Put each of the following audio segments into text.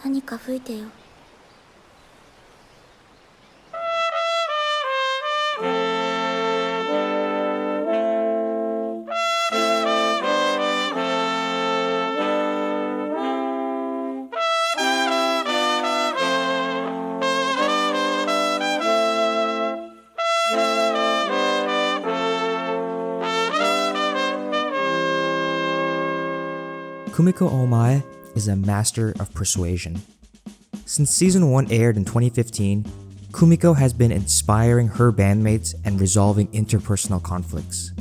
何か吹いてよ。Kumiko Omae is a master of persuasion. Since season 1 aired in 2015, Kumiko has been inspiring her bandmates and resolving interpersonal conflicts.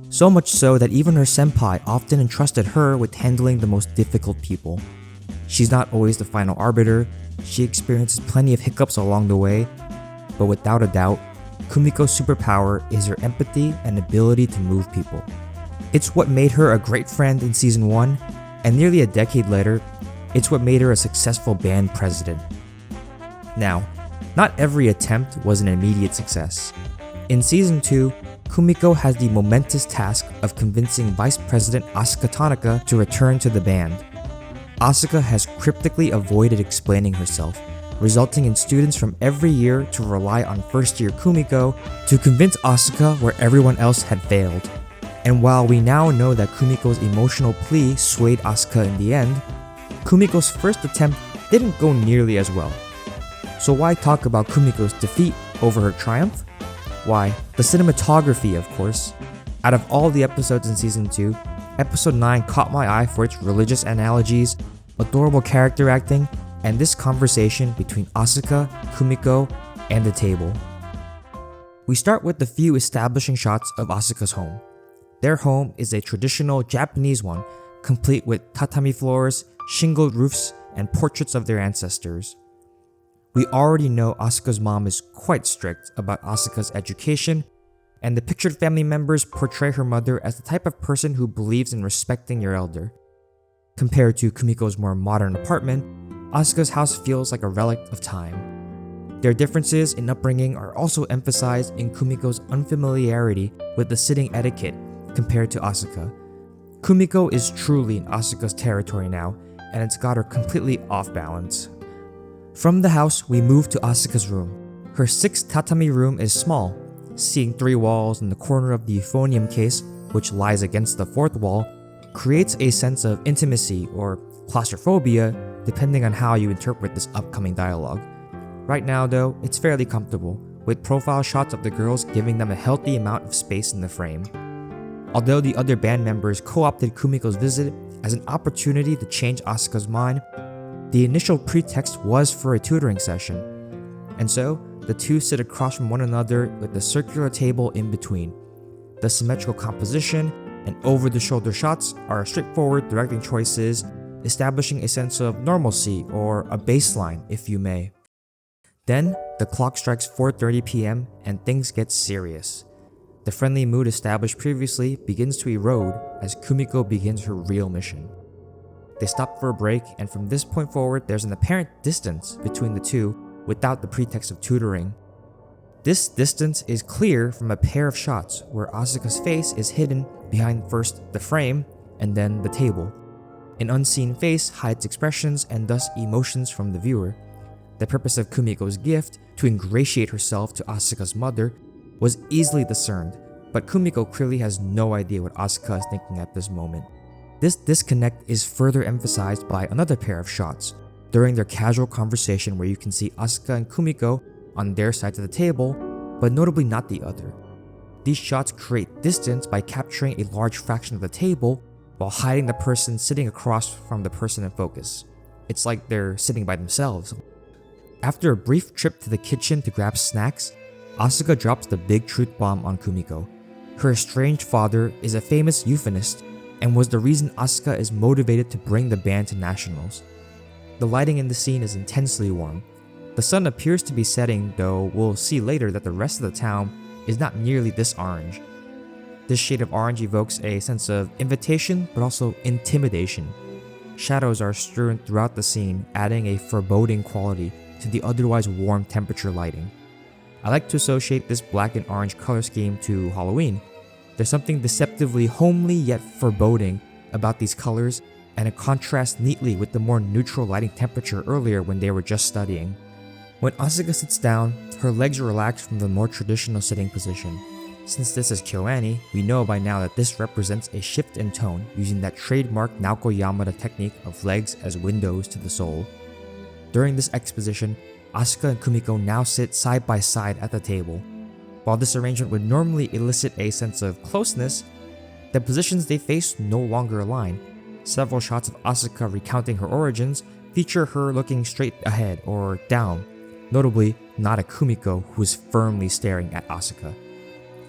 So much so that even her senpai often entrusted her with handling the most difficult people. She's not always the final arbiter, she experiences plenty of hiccups along the way, but without a doubt, Kumiko's superpower is her empathy and ability to move people. It's what made her a great friend in season 1, and nearly a decade later, it's what made her a successful band president. Now, not every attempt was an immediate success. In season 2, Kumiko has the momentous task of convincing Vice President Asuka Tanaka to return to the band. Asuka has cryptically avoided explaining herself, resulting in students from every year to rely on first-year Kumiko to convince Asuka where everyone else had failed. And while we now know that Kumiko's emotional plea swayed Asuka in the end, Kumiko's first attempt didn't go nearly as well. So why talk about Kumiko's defeat over her triumph? Why, the cinematography, of course. Out of all the episodes in season 2, episode 9 caught my eye for its religious analogies, adorable character acting, and this conversation between Asuka, Kumiko, and the table. We start with the few establishing shots of Asuka's home. Their home is a traditional Japanese one, complete with tatami floors, shingled roofs, and portraits of their ancestors. We already know Asuka's mom is quite strict about Asuka's education, and the pictured family members portray her mother as the type of person who believes in respecting your elder. Compared to Kumiko's more modern apartment, Asuka's house feels like a relic of time. Their differences in upbringing are also emphasized in Kumiko's unfamiliarity with the sitting etiquette compared to Asuka. Kumiko is truly in Asuka's territory now, and it's got her completely off balance. From the house, we move to Asuka's room. Her 6th tatami room is small. Seeing 3 walls in the corner of the euphonium case, which lies against the 4th wall, creates a sense of intimacy or claustrophobia, depending on how you interpret this upcoming dialogue. Right now though, it's fairly comfortable, with profile shots of the girls giving them a healthy amount of space in the frame. Although the other band members co-opted Kumiko's visit as an opportunity to change Asuka's mind, the initial pretext was for a tutoring session. And so, the two sit across from one another with the circular table in between. The symmetrical composition and over-the-shoulder shots are straightforward directing choices, establishing a sense of normalcy or a baseline, if you may. Then, the clock strikes 4:30 p.m. and things get serious. The friendly mood established previously begins to erode as Kumiko begins her real mission. They stop for a break, and from this point forward, there's an apparent distance between the two without the pretext of tutoring. This distance is clear from a pair of shots where Asuka's face is hidden behind first the frame and then the table. An unseen face hides expressions and thus emotions from the viewer. The purpose of Kumiko's gift, to ingratiate herself to Asuka's mother, was easily discerned, but Kumiko clearly has no idea what Asuka is thinking at this moment. This disconnect is further emphasized by another pair of shots during their casual conversation where you can see Asuka and Kumiko on their sides of the table, but notably not the other. These shots create distance by capturing a large fraction of the table while hiding the person sitting across from the person in focus. It's like they're sitting by themselves. After a brief trip to the kitchen to grab snacks, Asuka drops the big truth bomb on Kumiko. Her estranged father is a famous euphonist and was the reason Asuka is motivated to bring the band to nationals. The lighting in the scene is intensely warm. The sun appears to be setting, though we'll see later that the rest of the town is not nearly this orange. This shade of orange evokes a sense of invitation but also intimidation. Shadows are strewn throughout the scene, adding a foreboding quality to the otherwise warm temperature lighting. I like to associate this black and orange color scheme to Halloween. There's something deceptively homely yet foreboding about these colors, and it contrasts neatly with the more neutral lighting temperature earlier when they were just studying. When Asuka sits down, her legs relax from the more traditional sitting position. Since this is KyoAni, we know by now that this represents a shift in tone using that trademark Naoko Yamada technique of legs as windows to the soul. During this exposition, Asuka and Kumiko now sit side by side at the table. While this arrangement would normally elicit a sense of closeness, the positions they face no longer align. Several shots of Asuka recounting her origins feature her looking straight ahead or down, notably not at Kumiko, who is firmly staring at Asuka.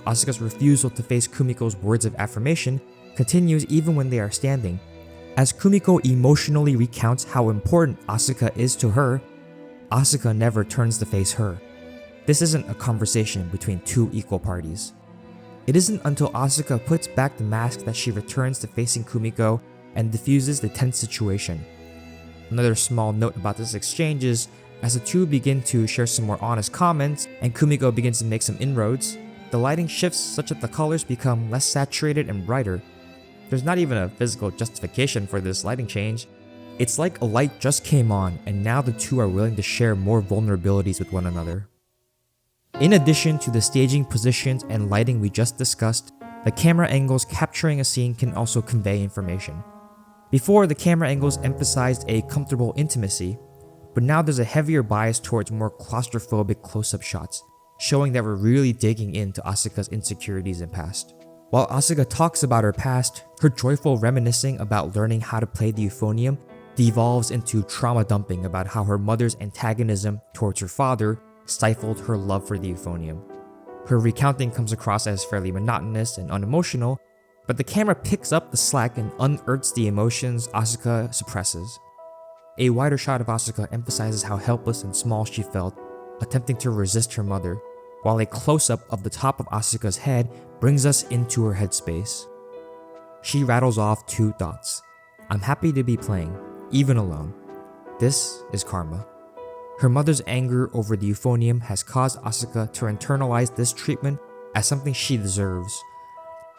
Asuka's refusal to face Kumiko's words of affirmation continues even when they are standing. As Kumiko emotionally recounts how important Asuka is to her, Asuka never turns to face her. This isn't a conversation between two equal parties. It isn't until Asuka puts back the mask that she returns to facing Kumiko and diffuses the tense situation. Another small note about this exchange is, as the two begin to share some more honest comments and Kumiko begins to make some inroads, the lighting shifts such that the colors become less saturated and brighter. There's not even a physical justification for this lighting change. It's like a light just came on and now the two are willing to share more vulnerabilities with one another. In addition to the staging positions and lighting we just discussed, the camera angles capturing a scene can also convey information. Before, the camera angles emphasized a comfortable intimacy, but now there's a heavier bias towards more claustrophobic close-up shots, showing that we're really digging into Asuka's insecurities and past. While Asuka talks about her past, her joyful reminiscing about learning how to play the euphonium devolves into trauma dumping about how her mother's antagonism towards her father stifled her love for the euphonium. Her recounting comes across as fairly monotonous and unemotional, but the camera picks up the slack and unearths the emotions Asuka suppresses. A wider shot of Asuka emphasizes how helpless and small she felt, attempting to resist her mother, while a close-up of the top of Asuka's head brings us into her headspace. She rattles off two thoughts. I'm happy to be playing, even alone. This is karma. Her mother's anger over the euphonium has caused Asuka to internalize this treatment as something she deserves.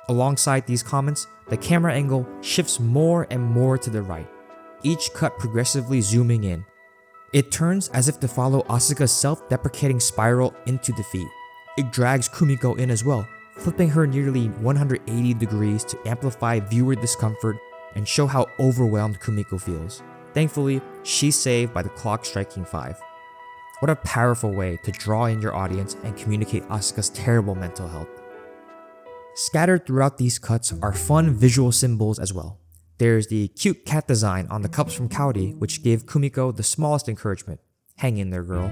Alongside these comments, the camera angle shifts more and more to the right, each cut progressively zooming in. It turns as if to follow Asuka's self-deprecating spiral into defeat. It drags Kumiko in as well, flipping her nearly 180 degrees to amplify viewer discomfort and show how overwhelmed Kumiko feels. Thankfully, she's saved by the clock striking 5. What a powerful way to draw in your audience and communicate Asuka's terrible mental health. Scattered throughout these cuts are fun visual symbols as well. There's the cute cat design on the cups from Kaori, which gave Kumiko the smallest encouragement. Hang in there, girl.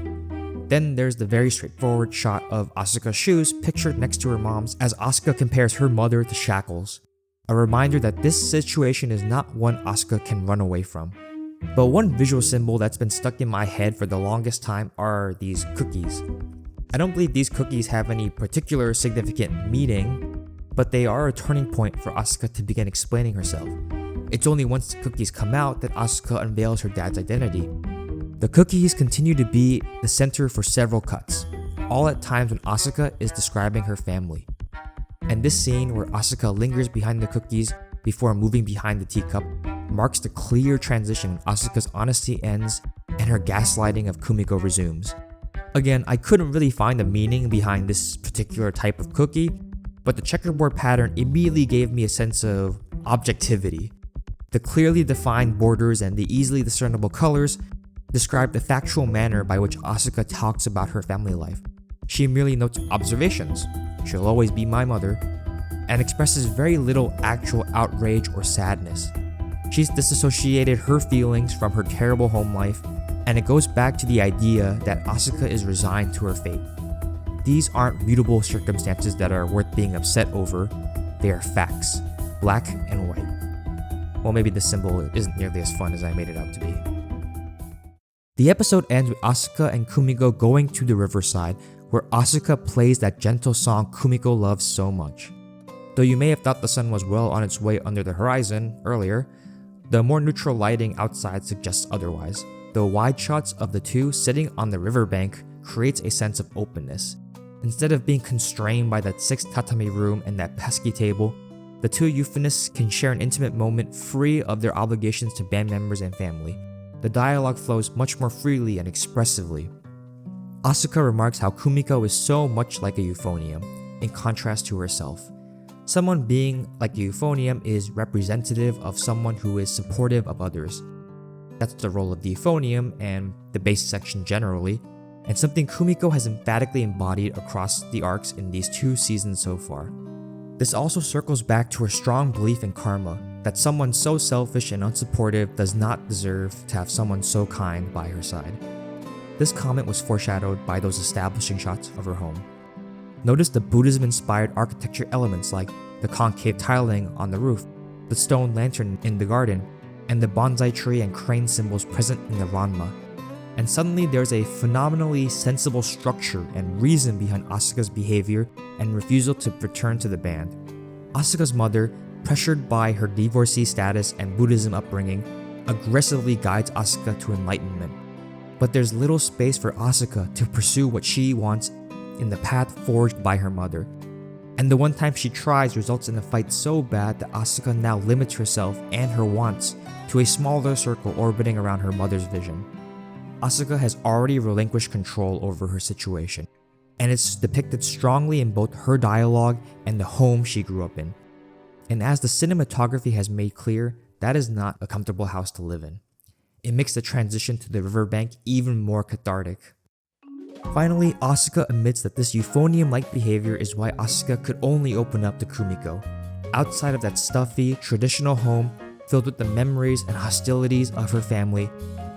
Then there's the very straightforward shot of Asuka's shoes pictured next to her mom's as Asuka compares her mother to shackles. A reminder that this situation is not one Asuka can run away from. But one visual symbol that's been stuck in my head for the longest time are these cookies. I don't believe these cookies have any particular significant meaning, but they are a turning point for Asuka to begin explaining herself. It's only once the cookies come out that Asuka unveils her dad's identity. The cookies continue to be the center for several cuts, all at times when Asuka is describing her family. And this scene where Asuka lingers behind the cookies before moving behind the teacup marks the clear transition when Asuka's honesty ends and her gaslighting of Kumiko resumes. Again, I couldn't really find a meaning behind this particular type of cookie, but the checkerboard pattern immediately gave me a sense of objectivity. The clearly defined borders and the easily discernible colors describe the factual manner by which Asuka talks about her family life. She merely notes observations, she'll always be my mother, and expresses very little actual outrage or sadness. She's disassociated her feelings from her terrible home life, and it goes back to the idea that Asuka is resigned to her fate. These aren't mutable circumstances that are worth being upset over, they are facts, black and white. Well, maybe the symbol isn't nearly as fun as I made it out to be. The episode ends with Asuka and Kumiko going to the riverside, where Asuka plays that gentle song Kumiko loves so much. Though you may have thought the sun was well on its way under the horizon earlier, the more neutral lighting outside suggests otherwise. The wide shots of the two sitting on the riverbank creates a sense of openness. Instead of being constrained by that 6 tatami room and that pesky table, The two euphonists can share an intimate moment free of their obligations to band members and family. The dialogue flows much more freely and expressively. Asuka remarks how Kumiko is so much like a euphonium, in contrast to herself. Someone being like a euphonium is representative of someone who is supportive of others. That's the role of the euphonium and the base section generally, and something Kumiko has emphatically embodied across the arcs in these 2 seasons so far. This also circles back to her strong belief in karma, that someone so selfish and unsupportive does not deserve to have someone so kind by her side. This comment was foreshadowed by those establishing shots of her home. Notice the Buddhism-inspired architecture elements like the concave tiling on the roof, the stone lantern in the garden, and the bonsai tree and crane symbols present in the Ranma. And suddenly there's a phenomenally sensible structure and reason behind Asuka's behavior and refusal to return to the band. Asuka's mother, pressured by her divorcee status and Buddhism upbringing, aggressively guides Asuka to enlightenment. But there's little space for Asuka to pursue what she wants in the path forged by her mother. And the one time she tries results in a fight so bad that Asuka now limits herself and her wants to a smaller circle orbiting around her mother's vision. Asuka has already relinquished control over her situation, and it's depicted strongly in both her dialogue and the home she grew up in. And as the cinematography has made clear, that is not a comfortable house to live in. It makes the transition to the riverbank even more cathartic. Finally, Asuka admits that this euphonium-like behavior is why Asuka could only open up to Kumiko. Outside of that stuffy, traditional home filled with the memories and hostilities of her family,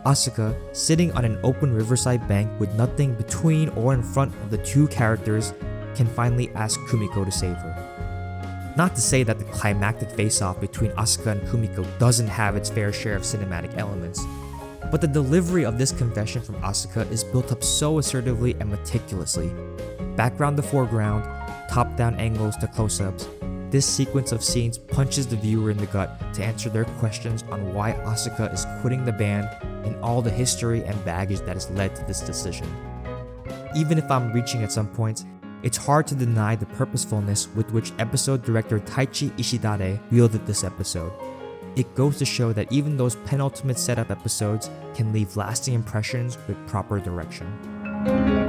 Asuka, sitting on an open riverside bank with nothing between or in front of the 2 characters, can finally ask Kumiko to save her. Not to say that the climactic face-off between Asuka and Kumiko doesn't have its fair share of cinematic elements, but the delivery of this confession from Asuka is built up so assertively and meticulously. Background to foreground, top-down angles to close-ups, this sequence of scenes punches the viewer in the gut to answer their questions on why Asuka is quitting the band and all the history and baggage that has led to this decision. Even if I'm reaching at some points, it's hard to deny the purposefulness with which episode director Taichi Ishidare wielded this episode. It goes to show that even those penultimate setup episodes can leave lasting impressions with proper direction.